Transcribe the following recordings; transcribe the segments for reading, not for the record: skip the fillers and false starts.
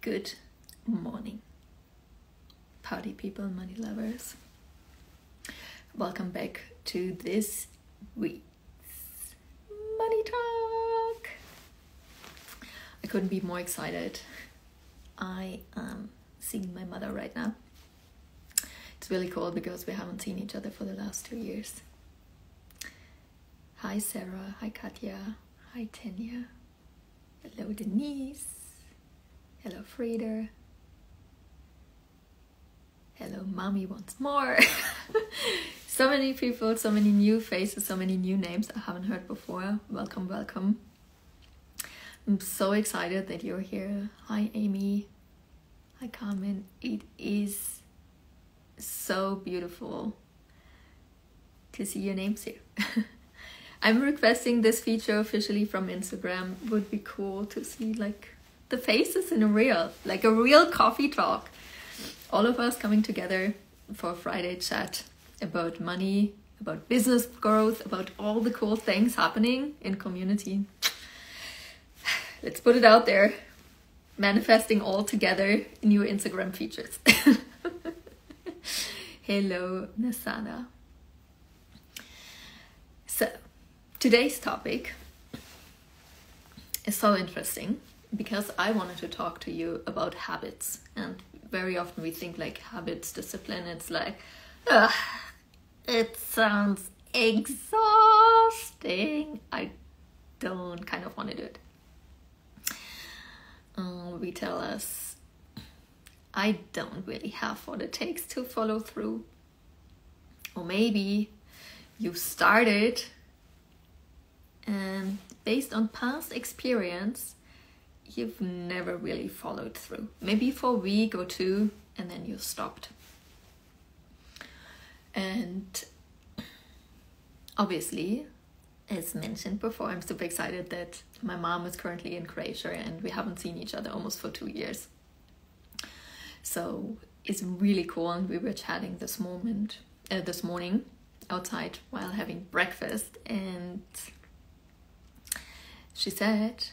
Good morning, party people, money lovers. Welcome back to this week's Money Talk. I couldn't be more excited. I am seeing my mother right now. It's really cool because we haven't seen each other for the last 2 years. Hi Sarah, hi Katja, hi Tanya, hello Denise. Hello, Frieder. Hello, Mommy once more. So many people, so many new faces, so many new names I haven't heard before. Welcome, welcome. I'm so excited that you're here. Hi, Amy. Hi, Carmen. It is so beautiful to see your names here. I'm requesting this feature officially from Instagram. Would be cool to see the faces in a real coffee talk. All of us coming together for a Friday chat about money, about business growth, about all the cool things happening in community. Let's put it out there. Manifesting all together in your Instagram features. Hello, Nasana. So, today's topic is so interesting because I wanted to talk to you about habits. And very often we think habits, discipline, it's it sounds exhausting. I don't kind of want to do it. We tell us, I don't really have what it takes to follow through. Or maybe you started and based on past experience, you've never really followed through. Maybe for a week or two, and then you stopped. And obviously, as mentioned before, I'm super excited that my mom is currently in Croatia and we haven't seen each other almost for 2 years. So it's really cool, and we were chatting this morning outside while having breakfast, and she said,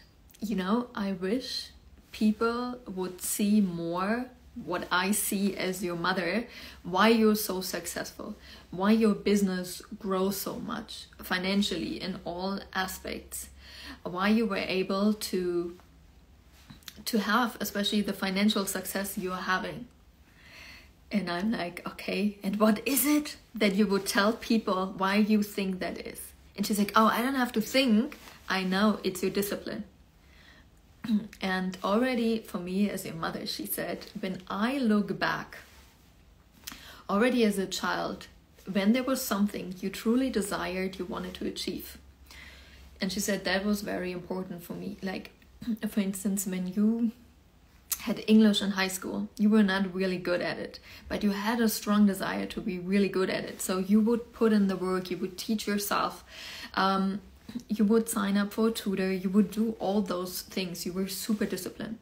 I wish people would see more what I see as your mother, why you're so successful, why your business grows so much financially in all aspects, why you were able to have especially the financial success you are having. And I'm like, okay, and what is it that you would tell people why you think that is? And she's like, oh, I don't have to think. I know, it's your discipline. And already for me as your mother, she said, when I look back, already as a child, when there was something you truly desired, you wanted to achieve. And she said that was very important for me. For instance, when you had English in high school, you were not really good at it, but you had a strong desire to be really good at it. So you would put in the work, you would teach yourself, you would sign up for a tutor, you would do all those things. You were super disciplined.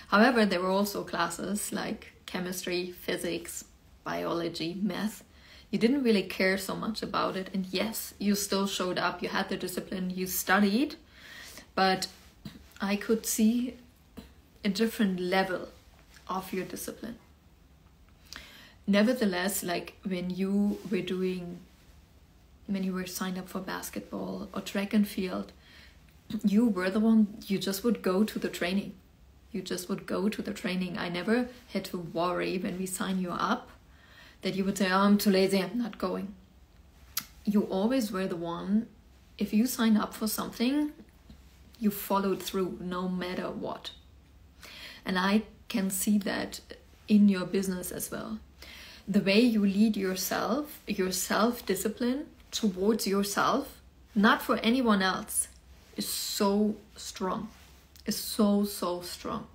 However, there were also classes like chemistry, physics, biology, math. You didn't really care so much about it. And yes, you still showed up, you had the discipline, you studied, but I could see a different level of your discipline. Nevertheless, when you were signed up for basketball or track and field, you were the one, you just would go to the training. I never had to worry when we sign you up that you would say, oh, I'm too lazy, I'm not going. You always were the one, if you sign up for something, you followed through no matter what. And I can see that in your business as well. The way you lead yourself, your self-discipline towards yourself, not for anyone else, is so strong. Is so, so strong.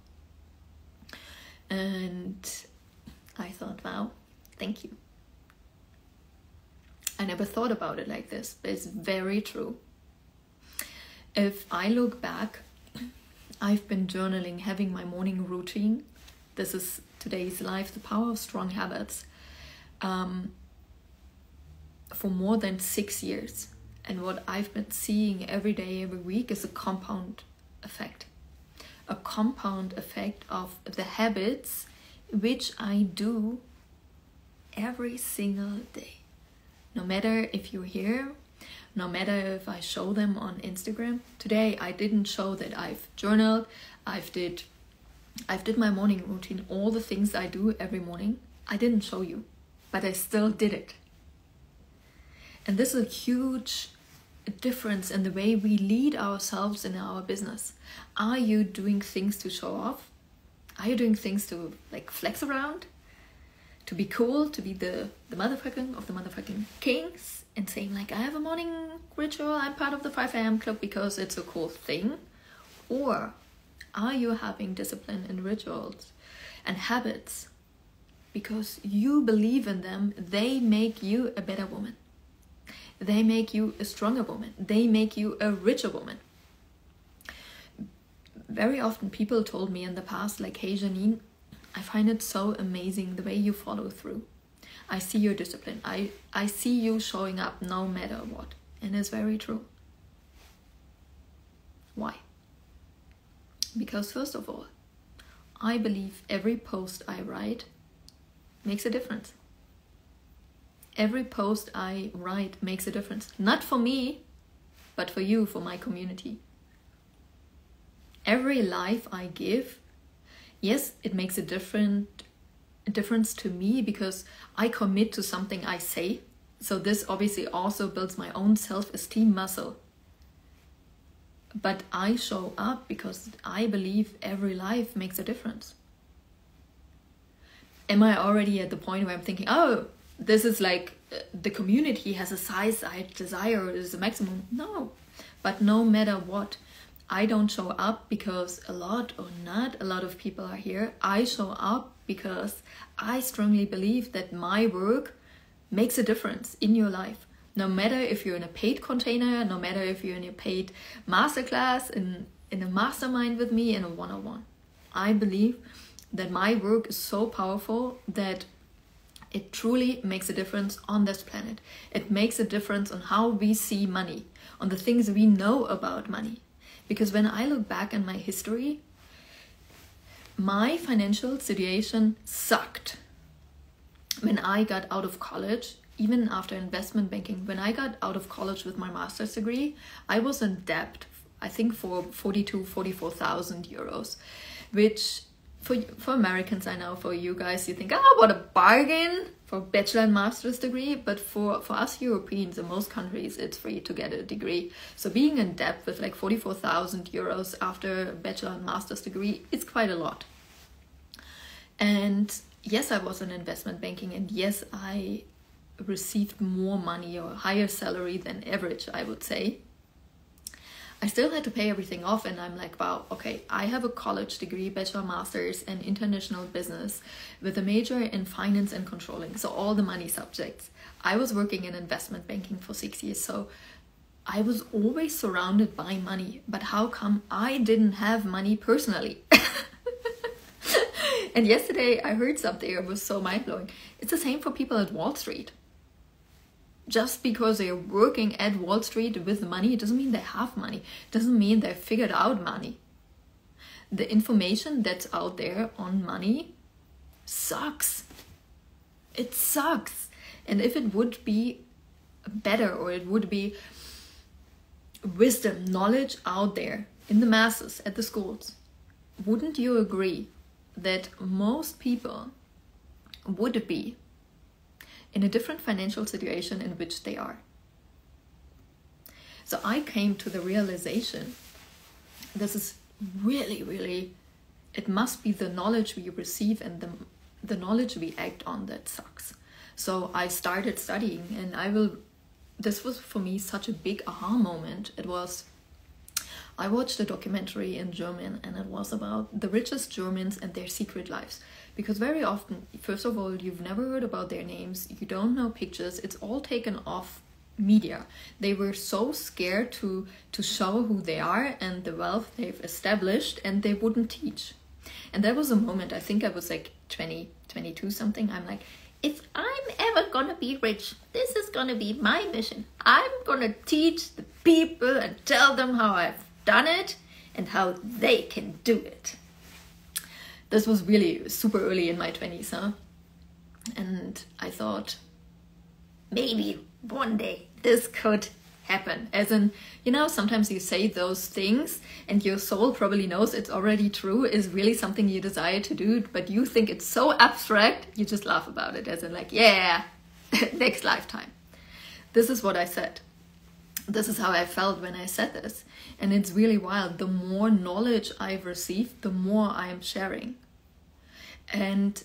And I thought, wow, thank you. I never thought about it like this, but it's very true. If I look back, I've been journaling, having my morning routine. This is today's life, the power of strong habits. For more than 6 years. And what I've been seeing every day, every week is a compound effect. A compound effect of the habits which I do every single day. No matter if you're here, no matter if I show them on Instagram. Today I didn't show that I've journaled, I've did my morning routine, all the things I do every morning. I didn't show you, but I still did it. And this is a huge difference in the way we lead ourselves in our business. Are you doing things to show off? Are you doing things to like flex around? To be cool, to be the motherfucking of the motherfucking kings, and saying like, I have a morning ritual, I'm part of the 5 a.m. club because it's a cool thing? Or are you having discipline and rituals and habits because you believe in them? They make you a better woman. They make you a stronger woman. They make you a richer woman. Very often people told me in the past like, hey Jeanine, I find it so amazing the way you follow through. I see your discipline. I see you showing up no matter what. And it's very true. Why? Because first of all, I believe every post I write makes a difference. Every post I write makes a difference. Not for me, but for you, for my community. Every life I give, yes, it makes a difference to me because I commit to something I say. So this obviously also builds my own self-esteem muscle. But I show up because I believe every life makes a difference. Am I already at the point where I'm thinking, oh, this is like the community has a size I desire, is the maximum? No. But no matter what, I don't show up because a lot or not a lot of people are here. I show up because I strongly believe that my work makes a difference in your life. No matter if you're in a paid container, no matter if you're in a paid masterclass, in a mastermind with me, in a one-on-one. I believe that my work is so powerful that it truly makes a difference on this planet. It makes a difference on how we see money, on the things we know about money. Because when I look back in my history, my financial situation sucked. When I got out of college, even after investment banking, when I got out of college with my master's degree, I was in debt, I think for 44,000 euros, which for Americans, I know, for you guys, you think, oh, what a bargain for bachelor and master's degree. But for us Europeans, in most countries, it's free to get a degree. So being in debt with like 44,000 euros after a bachelor and master's degree, it's quite a lot. And yes, I was in investment banking, and yes, I received more money or higher salary than average, I would say. I still had to pay everything off, and I'm like, wow, okay, I have a college degree, bachelor, master's, and international business with a major in finance and controlling, so all the money subjects. I was working in investment banking for 6 years, so I was always surrounded by money. But how come I didn't have money personally? And yesterday I heard something that was so mind-blowing. It's the same for people at Wall Street. Just because they're working at Wall Street with money, it doesn't mean they have money. It doesn't mean they figured out money. The information that's out there on money sucks. It sucks. And if it would be better, or it would be wisdom, knowledge out there in the masses at the schools, wouldn't you agree that most people would be in a different financial situation in which they are? So I came to the realization, this is really, it must be the knowledge we receive and the knowledge we act on that sucks. So I started studying, and this was for me such a big aha moment. I watched a documentary in German, and it was about the richest Germans and their secret lives. Because very often, first of all, you've never heard about their names, you don't know pictures, it's all taken off media. They were so scared to show who they are and the wealth they've established, and they wouldn't teach. And that was a moment, I think I was like 20, 22 something, I'm like, if I'm ever gonna be rich, this is gonna be my mission. I'm gonna teach the people and tell them how I've done it and how they can do it. This was really super early in my 20s, huh? And I thought, maybe one day this could happen. As in, you know, sometimes you say those things and your soul probably knows it's already true, is really something you desire to do, but you think it's so abstract, you just laugh about it, as in like, yeah, next lifetime. This is what I said. This is how I felt when I said this. And it's really wild. The more knowledge I've received, the more I'm sharing. And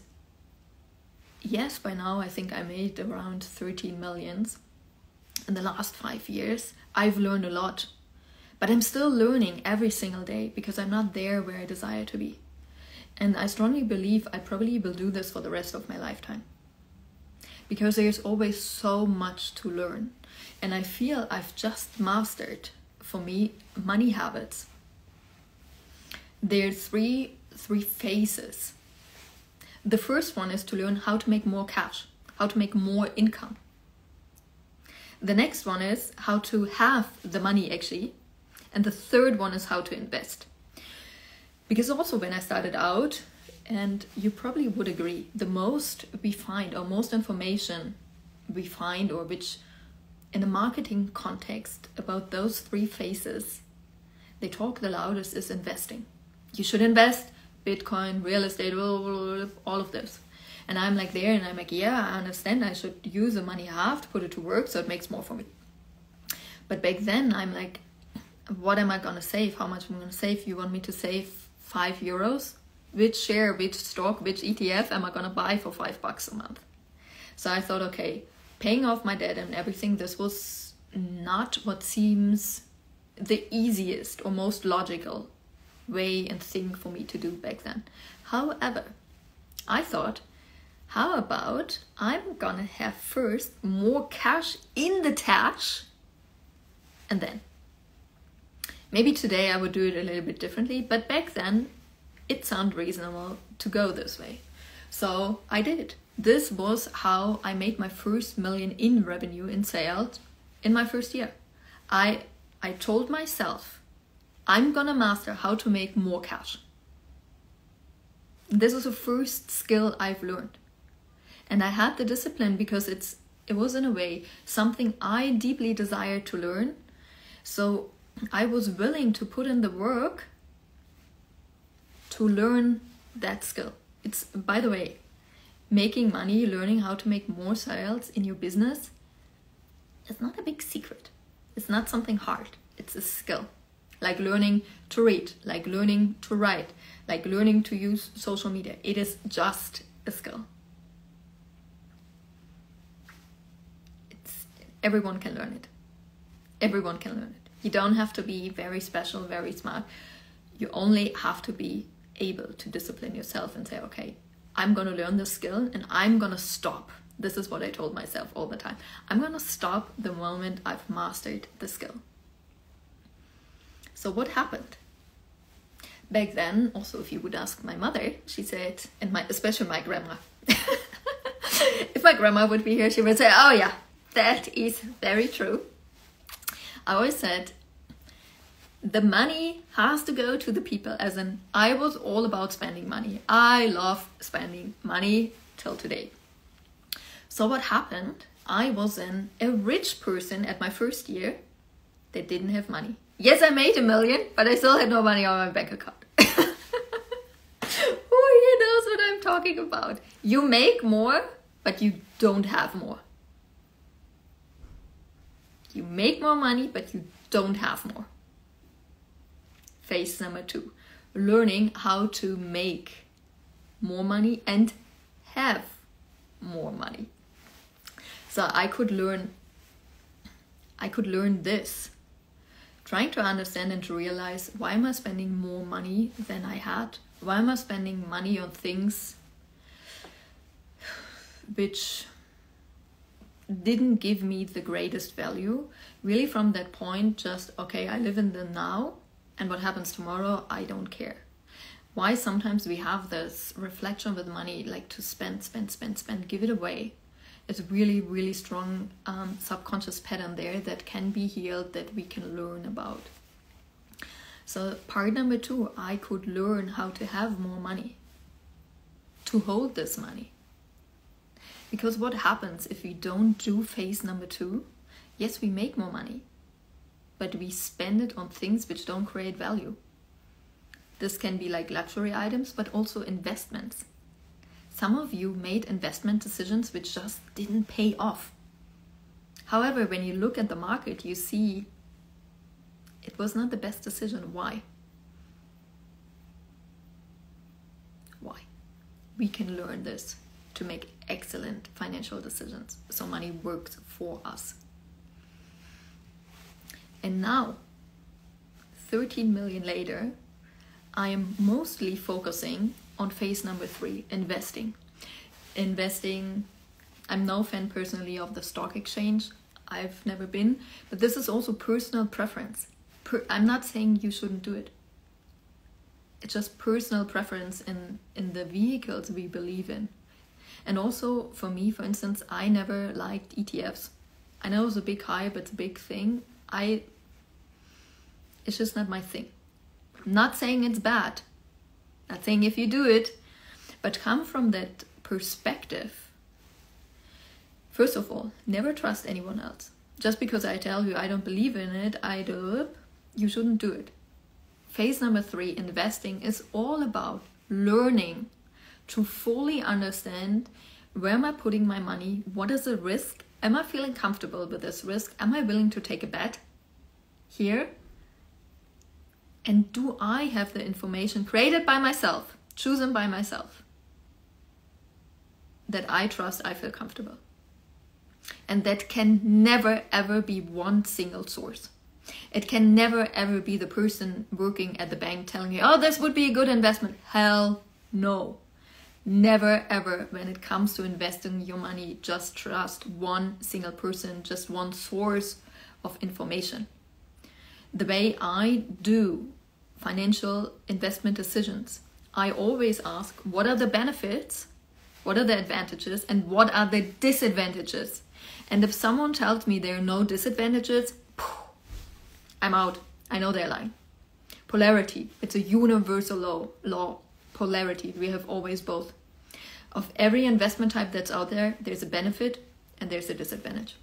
yes, by now I think I made around 13 millions. In the last 5 years, I've learned a lot. But I'm still learning every single day because I'm not there where I desire to be. And I strongly believe I probably will do this for the rest of my lifetime. Because there's always so much to learn. And I feel I've just mastered, for me, money habits. There are three phases. The first one is to learn how to make more cash, how to make more income. The next one is how to have the money actually. And the third one is how to invest. Because also when I started out, and you probably would agree, the most we find, or most information we find, or which in a marketing context about those three phases, they talk the loudest, is investing. You should invest, Bitcoin, real estate, all of this. And I'm like there and I'm like, yeah, I understand I should use the money I have to put it to work so it makes more for me. But back then I'm like, what am I going to save? How much am I going to save? You want me to save €5? Which share, which stock, which ETF am I going to buy for $5 a month? So I thought, okay, paying off my debt and everything, this was not what seems the easiest or most logical way and thing for me to do back then. However, I thought, how about I'm gonna have first more cash in the Tash, and then maybe today I would do it a little bit differently, but back then it sounded reasonable to go this way. So I did. This was how I made my first million in revenue in sales in my first year. I told myself, I'm gonna master how to make more cash. This is the first skill I've learned. And I had the discipline because it was in a way something I deeply desired to learn. So I was willing to put in the work to learn that skill. It's, by the way, making money, learning how to make more sales in your business is not a big secret. It's not something hard. It's a skill. Like learning to read, like learning to write, like learning to use social media. It is just a skill. Everyone can learn it. Everyone can learn it. You don't have to be very special, very smart. You only have to be able to discipline yourself and say, okay, I'm going to learn this skill and I'm going to stop. This is what I told myself all the time. I'm going to stop the moment I've mastered the skill. So what happened? Back then, also if you would ask my mother, she said, and especially my grandma. If my grandma would be here, she would say, oh yeah, that is very true. I always said, the money has to go to the people, as in I was all about spending money. I love spending money till today. So what happened? I was a rich person at my first year that didn't have money. Yes, I made $1 million, but I still had no money on my bank account. Who here knows what I'm talking about? You make more, but you don't have more. You make more money, but you don't have more. Phase number 2, learning how to make more money and have more money. So I could learn this, trying to understand and to realize, why am I spending more money than I had? Why am I spending money on things which didn't give me the greatest value? Really from that point, just, okay, I live in the now, and what happens tomorrow, I don't care. Why sometimes we have this reflection with money, like to spend, give it away. It's really, really strong subconscious pattern there that can be healed, that we can learn about. So part number 2, I could learn how to have more money. to hold this money. Because what happens if we don't do phase number 2? Yes, we make more money, but we spend it on things which don't create value. This can be like luxury items, but also investments. Some of you made investment decisions which just didn't pay off. However, when you look at the market, you see it was not the best decision. Why? Why? We can learn this to make excellent financial decisions, so money works for us. And now, 13 million later, I am mostly focusing on phase number 3, investing. Investing, I'm no fan personally of the stock exchange. I've never been, but this is also personal preference. I'm not saying you shouldn't do it. It's just personal preference in the vehicles we believe in. And also for me, for instance, I never liked ETFs. I know it's a big hype, it's a big thing. It's just not my thing. I'm not saying it's bad. Not saying if you do it, but come from that perspective. First of all, never trust anyone else. Just because I tell you I don't believe in it, you shouldn't do it. Phase number 3, investing, is all about learning to fully understand, where am I putting my money? What is the risk? Am I feeling comfortable with this risk? Am I willing to take a bet here? And do I have the information created by myself, chosen by myself, that I trust, I feel comfortable? And that can never ever be one single source. It can never ever be the person working at the bank telling you, oh, this would be a good investment. Hell no. Never ever, when it comes to investing your money, just trust one single person, just one source of information. The way I do financial investment decisions, I always ask, what are the benefits, what are the advantages, and what are the disadvantages? And if someone tells me there are no disadvantages, I'm out. I know they're lying. Polarity, it's a universal law. Polarity, we have always both. Of every investment type that's out there, there's a benefit and there's a disadvantage.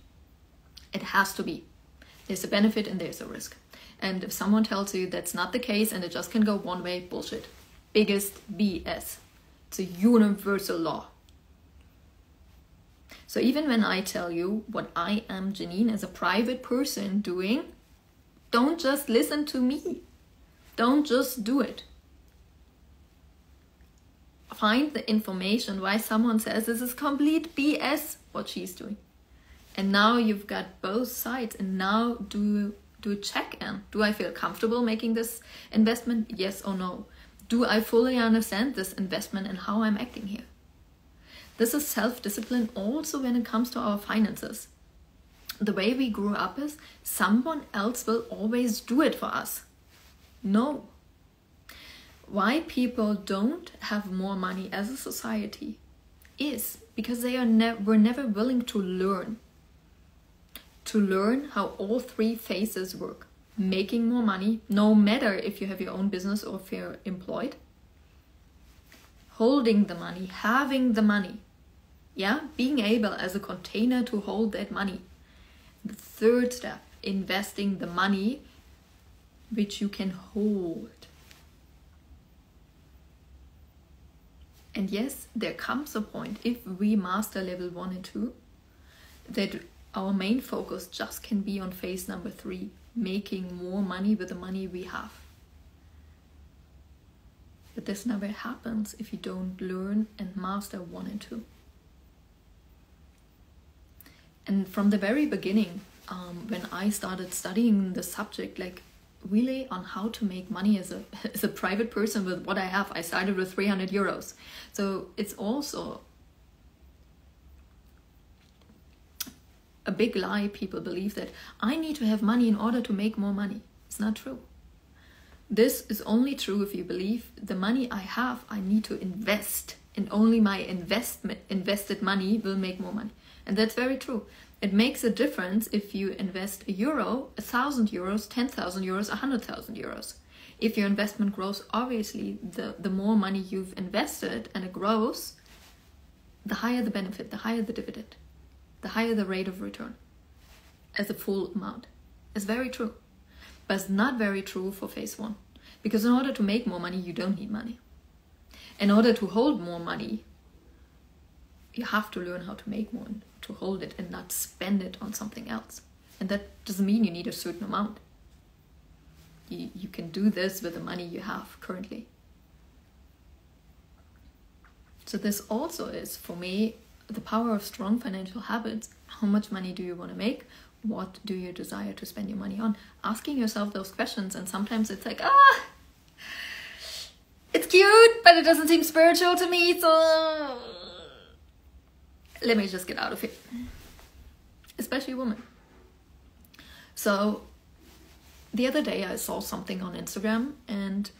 It has to be. There's a benefit and there's a risk. And if someone tells you that's not the case and it just can go one way, bullshit. Biggest BS. It's a universal law. So even when I tell you what I am, Jeanine, as a private person doing, don't just listen to me. Don't just do it. Find the information why someone says this is complete BS, what she's doing. And now you've got both sides, and now do a check-in. Do I feel comfortable making this investment? Yes or no? Do I fully understand this investment and how I'm acting here? This is self-discipline also when it comes to our finances. The way we grew up is someone else will always do it for us. No. Why people don't have more money as a society is because they were never willing to learn. To learn how all 3 phases work. Making more money, no matter if you have your own business or if you're employed. Holding the money, having the money. Yeah, being able as a container to hold that money. The 3rd step, investing the money which you can hold. And yes, there comes a point, if we master level 1 and 2, that our main focus just can be on phase number 3, making more money with the money we have. But this never happens if you don't learn and master 1 and 2. And from the very beginning, when I started studying the subject, like really on how to make money as a private person with what I have, I started with 300 euros. So it's also a big lie. People believe that I need to have money in order to make more money. It's not true. This is only true if you believe the money I have, I need to invest, and only my invested money will make more money. And that's very true. It makes a difference if you invest €1, 1,000 euros, 10,000 euros, 100,000 euros. If your investment grows, obviously, the more money you've invested and it grows, the higher the benefit, the higher the dividend, the higher the rate of return as a full amount. It's very true. But it's not very true for phase one. Because in order to make more money, you don't need money. In order to hold more money, you have to learn how to make more, to hold it and not spend it on something else. And that doesn't mean you need a certain amount. You can do this with the money you have currently. So this also is, for me, the power of strong financial habits. How much money do you want to make? What do you desire to spend your money on? Asking yourself those questions, and sometimes it's like, it's cute, but it doesn't seem spiritual to me, so let me just get out of it. Especially women. So the other day I saw something on Instagram, and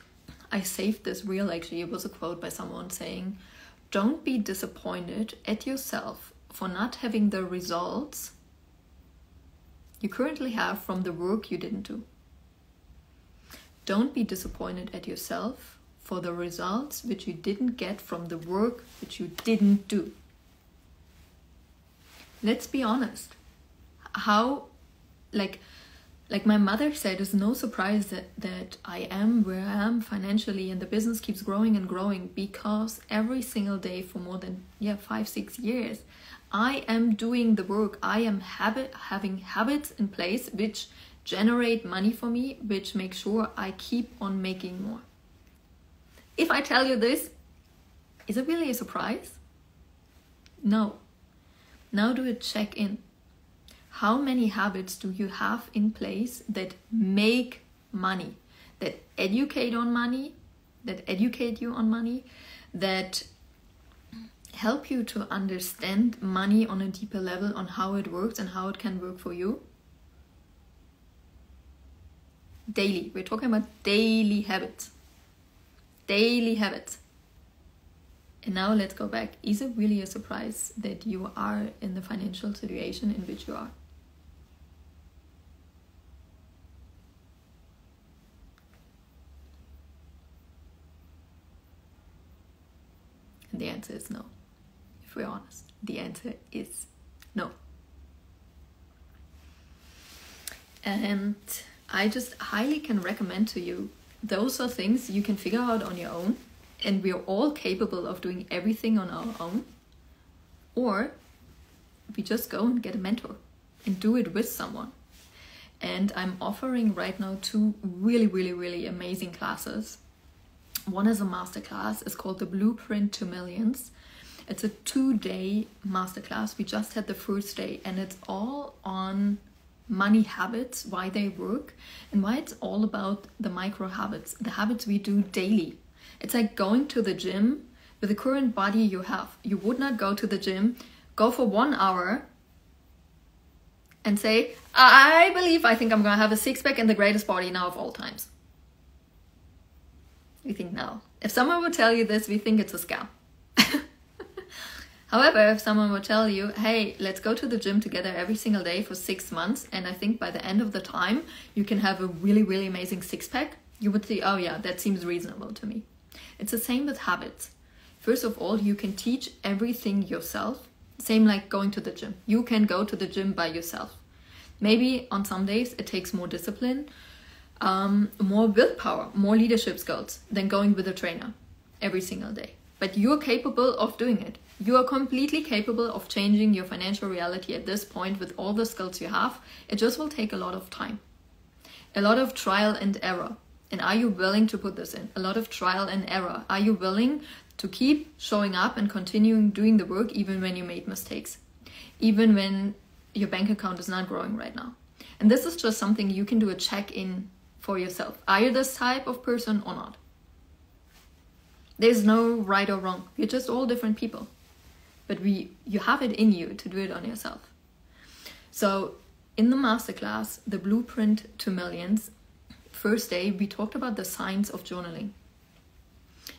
I saved this reel. Actually, it was a quote by someone saying, don't be disappointed at yourself for not having the results you currently have from the work you didn't do. Don't be disappointed at yourself for the results which you didn't get from the work which you didn't do. Let's be honest. How, like my mother said, it's no surprise that I am where I am financially, and the business keeps growing and growing because every single day for more than 5-6 years, I am doing the work. I am having habits in place which generate money for me, which make sure I keep on making more. If I tell you this, is it really a surprise? No. Now do a check-in. How many habits do you have in place that make money, that educate on money, that educate you on money, that help you to understand money on a deeper level, on how it works and how it can work for you? Daily. We're talking about daily habits. Daily habits. And now let's go back. Is it really a surprise that you are in the financial situation in which you are? And the answer is no. If we're honest, the answer is no. And I just highly can recommend to you, those are things you can figure out on your own, and we're all capable of doing everything on our own. Or we just go and get a mentor and do it with someone. And I'm offering right now 2 really, really, really amazing classes. One is a masterclass. It's called The Blueprint to Millions. It's a 2-day masterclass. We just had the first day, and it's all on money habits, why they work, and why it's all about the micro habits, the habits we do daily. It's like going to the gym with the current body you have. You would not go to the gym, go for 1 hour and say, I think I'm going to have a 6-pack and the greatest body now of all times. We think no. If someone would tell you this, we think it's a scam. However, if someone would tell you, hey, let's go to the gym together every single day for 6 months, and I think by the end of the time, you can have a really, really amazing 6-pack, you would say, oh yeah, that seems reasonable to me. It's the same with habits. First of all, you can teach everything yourself. Same like going to the gym. You can go to the gym by yourself. Maybe on some days it takes more discipline, more willpower, more leadership skills than going with a trainer every single day. But you're capable of doing it. You are completely capable of changing your financial reality at this point with all the skills you have. It just will take a lot of time. A lot of trial and error. And are you willing to put this in? A lot of trial and error. Are you willing to keep showing up and continuing doing the work even when you made mistakes? Even when your bank account is not growing right now? And this is just something you can do a check-in for yourself. Are you this type of person or not? There's no right or wrong. We're just all different people. But you have it in you to do it on yourself. So in the masterclass, The Blueprint to Millions, first day, we talked about the science of journaling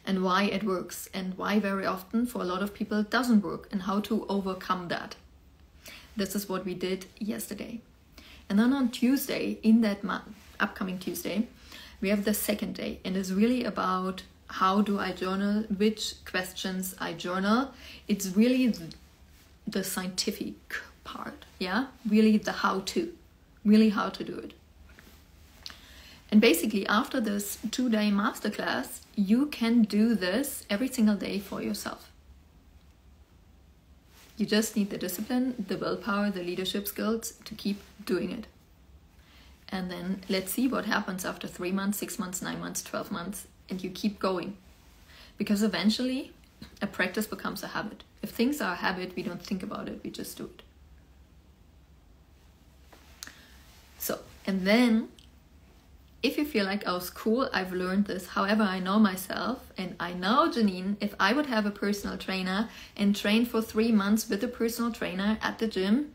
and why it works and why very often for a lot of people it doesn't work and how to overcome that. This is what we did yesterday. And then on Tuesday, in that upcoming Tuesday, We have the second day, and it's really about how do I journal, which questions I journal. It's really the scientific part, yeah? Really the how-to, really how to do it. And basically after this 2-day masterclass, you can do this every single day for yourself. You just need the discipline, the willpower, the leadership skills to keep doing it. And then let's see what happens after 3 months, 6 months, 9 months, 12 months, and you keep going. Because eventually a practice becomes a habit. If things are a habit, we don't think about it, we just do it. So, and then if you feel like, oh, it's cool, I've learned this. However, I know myself, and I know Jeanine, if I would have a personal trainer and train for 3 months with a personal trainer at the gym,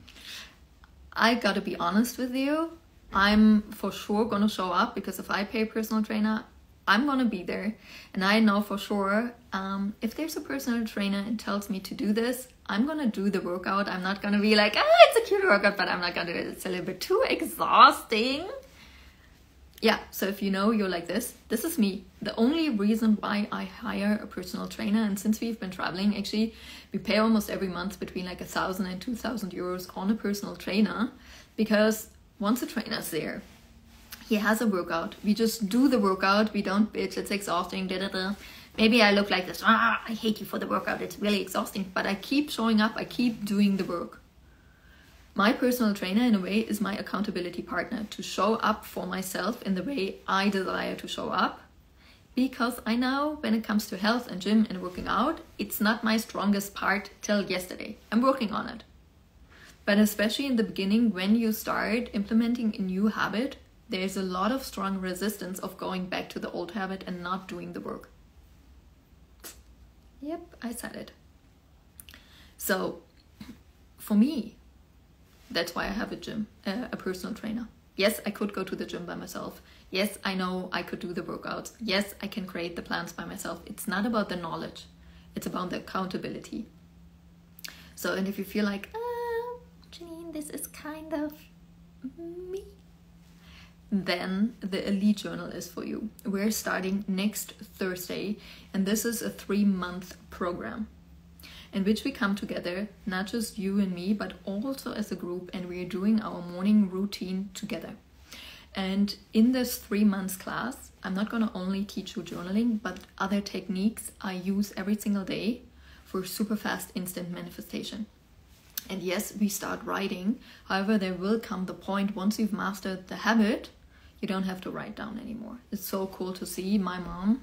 I gotta be honest with you, I'm for sure gonna show up, because if I pay a personal trainer, I'm gonna be there. And I know for sure, if there's a personal trainer and tells me to do this, I'm gonna do the workout. I'm not gonna be like, it's a cute workout, but I'm not gonna do it. It's a little bit too exhausting. Yeah, so if you know you're like this is me. The only reason why I hire a personal trainer, and since we've been traveling, actually, we pay almost every month between like 1,000 and 2,000 euros on a personal trainer, because once a trainer's there, he has a workout. We just do the workout. We don't bitch, it's exhausting, Maybe I look like this, I hate you for the workout, it's really exhausting, but I keep showing up, I keep doing the work. My personal trainer, in a way, is my accountability partner to show up for myself in the way I desire to show up. Because I know when it comes to health and gym and working out, it's not my strongest part till yesterday. I'm working on it. But especially in the beginning, when you start implementing a new habit, there's a lot of strong resistance of going back to the old habit and not doing the work. Yep, I said it. So, for me, that's why I have a personal trainer. Yes, I could go to the gym by myself. Yes, I know I could do the workouts. Yes, I can create the plans by myself. It's not about the knowledge. It's about the accountability. So, and if you feel like, Jeanine, this is kind of me, then the Elite Journal is for you. We're starting next Thursday, and this is a 3-month program in which we come together, not just you and me, but also as a group, and we're doing our morning routine together. And in this 3 months class, I'm not going to only teach you journaling, but other techniques I use every single day for super fast instant manifestation. And yes, we start writing. However, there will come the point, once you've mastered the habit, you don't have to write down anymore. It's so cool to see. My mom,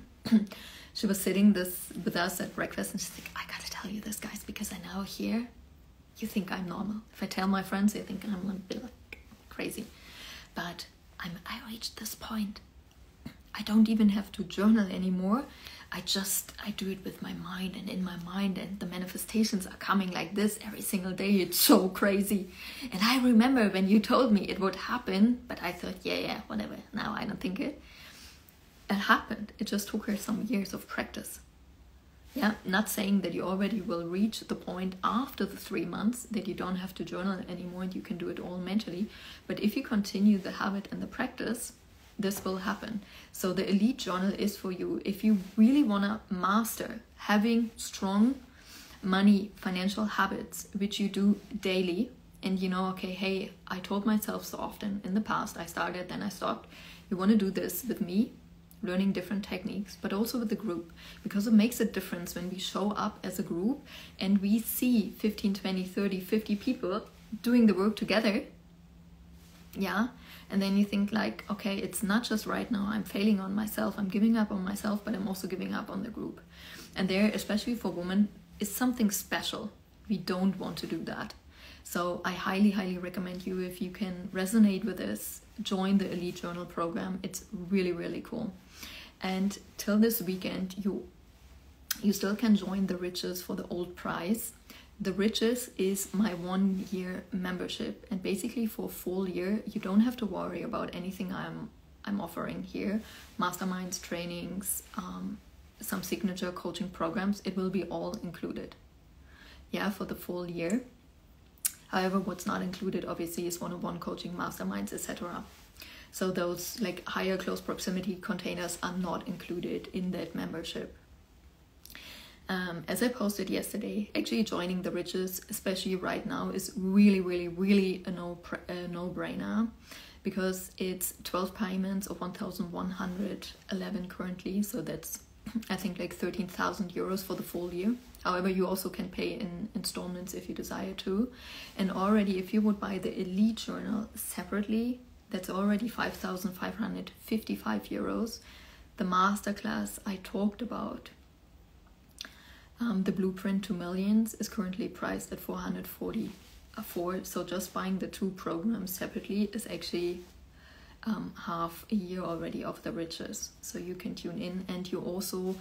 she was sitting with us at breakfast, and she's like, I gotta tell you this, guys, because I know here you think I'm normal. If I tell my friends, they think I'm a bit like crazy. But I reached this point. I don't even have to journal anymore. I do it with my mind and in my mind, and the manifestations are coming like this every single day. It's so crazy. And I remember when you told me it would happen, but I thought, yeah, whatever. Now I don't think it happened. It just took her some years of practice. Yeah, not saying that you already will reach the point after the 3 months that you don't have to journal anymore and you can do it all mentally. But if you continue the habit and the practice, this will happen. So the Elite Journal is for you if you really want to master having strong money, financial habits, which you do daily. And you know, okay, hey, I told myself so often in the past, I started, then I stopped. You want to do this with me, learning different techniques, but also with the group, because it makes a difference when we show up as a group and we see 15, 20, 30, 50 people doing the work together. Yeah. And then you think like, okay, it's not just right now I'm failing on myself, I'm giving up on myself, but I'm also giving up on the group. And there, especially for women, is something special. We don't want to do that. So I highly, highly recommend you, if you can resonate with this, join the Elite Journal program. It's really, really cool. And till this weekend, you still can join the Riches for the old price. The Riches is my 1-year membership, and basically for a full year you don't have to worry about anything I'm offering here. Masterminds, trainings, some signature coaching programs, it will be all included. Yeah, for the full year. However, what's not included obviously is one-on-one coaching, masterminds, etc. So those like higher close proximity containers are not included in that membership. As I posted yesterday, actually joining the Riches, especially right now, is really a no-brainer, because it's 12 payments of 1,111 currently. So that's, I think, like 13,000 euros for the full year. However, you also can pay in installments if you desire to. And already, if you would buy the Elite Journal separately, that's already 5,555 euros. The masterclass I talked about, the Blueprint to Millions, is currently priced at 444. So just buying the two programs separately is actually half a year already of the Riches. So you can tune in, and you also,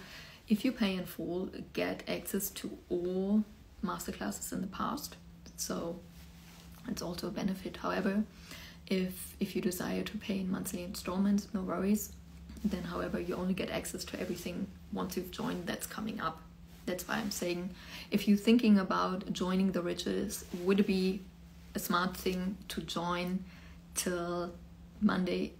if you pay in full, get access to all masterclasses in the past. So it's also a benefit. However, if you desire to pay in monthly installments, no worries. Then, however, you only get access to everything once you've joined that's coming up. That's why I'm saying, if you're thinking about joining the Riches, would it be a smart thing to join till Wednesday,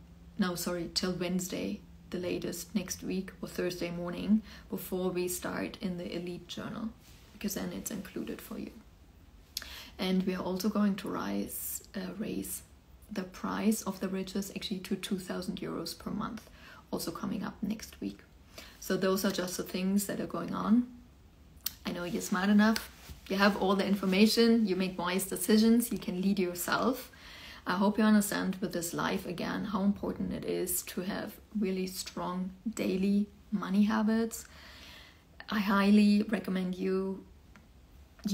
the latest, next week, or Thursday morning, before we start in the Elite Journal, because then it's included for you. And we are also going to raise the price of the Riches actually to 2,000 euros per month, also coming up next week. So those are just the things that are going on. I know you're smart enough, you have all the information, you make wise decisions, you can lead yourself. I hope you understand with this life again how important it is to have really strong daily money habits. I highly recommend you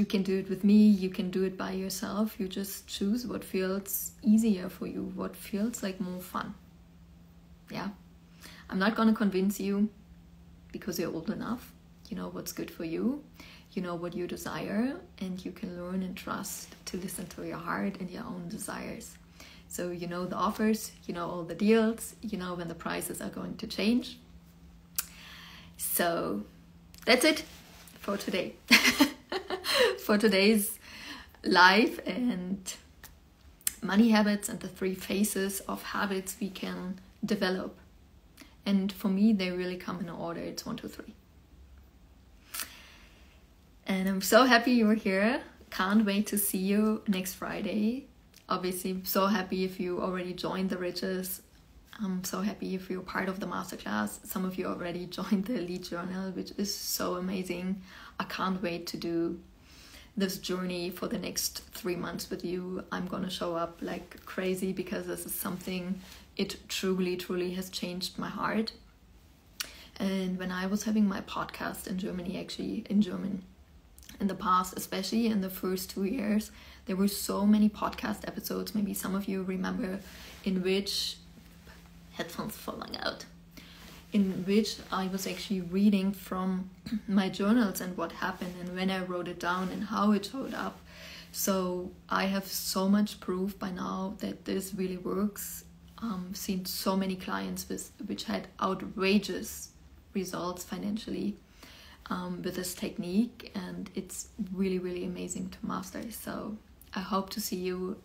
can do it with me, you can do it by yourself. You just choose what feels easier for you, what feels like more fun. Yeah, I'm not gonna convince you, because you're old enough. You know what's good for you, you know what you desire, and you can learn and trust to listen to your heart and your own desires. So you know the offers, you know all the deals, you know when the prices are going to change. So that's it for today. For today's life and money habits, and the 3 phases of habits we can develop. And for me, they really come in order. It's 1, 2, 3. And I'm so happy you're here. Can't wait to see you next Friday. Obviously, I'm so happy if you already joined the Riches. I'm so happy if you're part of the masterclass. Some of you already joined the Elite Journal, which is so amazing. I can't wait to do this journey for the next 3 months with you. I'm gonna show up like crazy, because this is something, it truly has changed my heart. And when I was having my podcast in Germany, actually in German, in the past, especially in the first 2 years, there were so many podcast episodes, maybe some of you remember, in which headphones falling out, in which I was actually reading from my journals and what happened and when I wrote it down and how it showed up. So I have so much proof by now that this really works. Seen so many clients which had outrageous results financially with this technique, and it's really amazing to master. So I hope to see you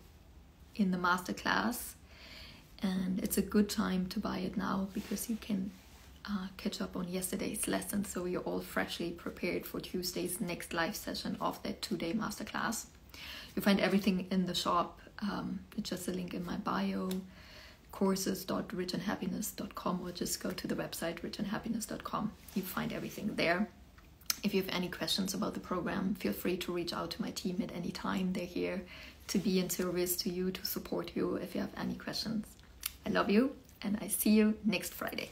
in the masterclass, and it's a good time to buy it now, because you can catch up on yesterday's lesson, so you're all freshly prepared for Tuesday's next live session of that 2-day masterclass. You find everything in the shop. It's just a link in my bio, courses.richandhappiness.com, or just go to the website richandhappiness.com. You find everything there. If you have any questions about the program, feel free to reach out to my team at any time. They're here to be in service to you, to support you if you have any questions. I love you, and I see you next Friday.